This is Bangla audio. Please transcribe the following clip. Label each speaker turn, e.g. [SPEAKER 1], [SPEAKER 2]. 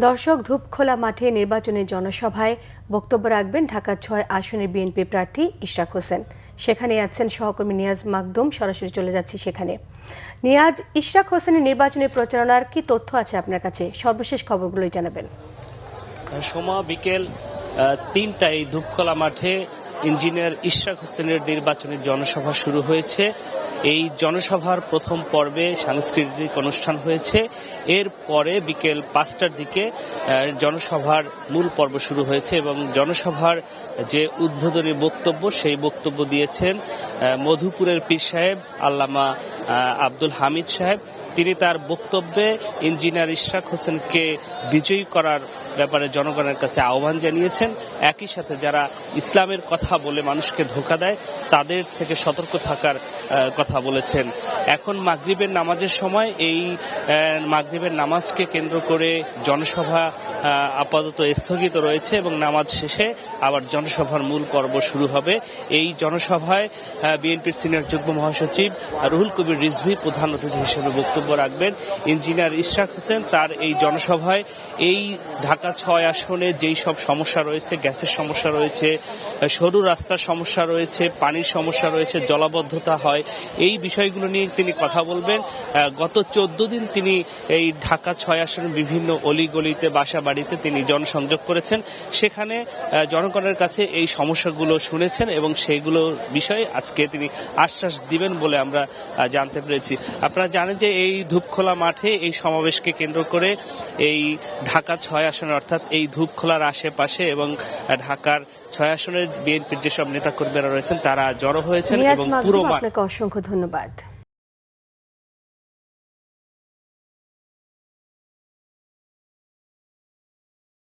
[SPEAKER 1] দর্শক, ধূপখোলা মাঠে নির্বাচনী জনসভায় বক্তব্য রাখবেন ঢাকা ৬ আসনের বিএনপি প্রার্থী ইশরাক হোসেন। সেখানে আছেন সহকর্মী নিয়াজ মাকদুম। সরাসরি চলে যাচ্ছি সেখানে। নিয়াজ, ইশরাক হোসেনের নির্বাচনী প্রচারণার কি তথ্য আছে আপনার কাছে? সর্বশেষ খবরগুলোই জানাবেন।
[SPEAKER 2] সোমা বিকেল ৩টায় ধূপখোলা মাঠে ইঞ্জিনিয়ার ইশরাক হোসেনের নির্বাচনী জনসভা শুরু হয়েছে। এই জনসভার প্রথম পর্বে সাংস্কৃতিক অনুষ্ঠান হয়েছে। এর পরে বিকেল ৫টার দিকে জনসভার মূল পর্ব শুরু হয়েছে এবং জনসভার যে উদ্বোধনী বক্তব্য সেই বক্তব্য দিয়েছেন মধুপুরের পীর সাহেব আল্লামা আব্দুল হামিদ সাহেব। তিনি তার বক্তব্যে ইঞ্জিনিয়ার ইশরাক হোসেনকে বিজয়ী করার ব্যাপারে জনগণের কাছে আহ্বান জানিয়েছেন। একই সাথে যারা ইসলামের কথা বলে মানুষকে ধোঁকা দেয় তাদের থেকে সতর্ক থাকার কথা বলেছেন। এখন মাগরিবের নামাজের সময় এই মাগরিবের নামাজকে কেন্দ্র করে জনসভা আপাতত স্থগিত রয়েছে এবং নামাজ শেষে আবার জনসভার মূল পর্ব শুরু হবে। এই জনসভায় বিএনপির সিনিয়র যুগ্ম মহাসচিব রুহুল কবির রিজভী প্রধান অতিথি হিসেবে বক্তব্য রাখবেন। ইঞ্জিনিয়ার ইশরাক হোসেন তার এই জনসভায় এই ঢাকা ৬ আসনে যেই সব সমস্যা রয়েছে, গ্যাসের সমস্যা রয়েছে, সরু রাস্তার সমস্যা রয়েছে, পানির সমস্যা রয়েছে, জলাবদ্ধতা হয়, এই বিষয়গুলো নিয়ে তিনি কথা বলবেন। গত ১৪ দিন তিনি এই ঢাকা ৬ আসনের বিভিন্ন অলিগলিতে বাসা বাড়িতে তিনি জনসংযোগ করেছেন। সেখানে জনগণের কাছে এই সমস্যাগুলো শুনেছেন এবং সেইগুলো বিষয়ে আজকে তিনি আশ্বাস দিবেন বলে আমরা জানতে পেরেছি। আপনারা জানেন যে এই ধূপখোলা মাঠে এই সমাবেশকে কেন্দ্র করে এই ঢাকা ৬ আসনের অর্থাৎ এই ধূপখোলার আশেপাশে এবং ঢাকার ৬ আসনের বিএনপির যেসব নেতাকর্মীরা রয়েছেন তারা জড়ো হয়েছেন এবং পুরো
[SPEAKER 1] আপনাকে অসংখ্য ধন্যবাদ।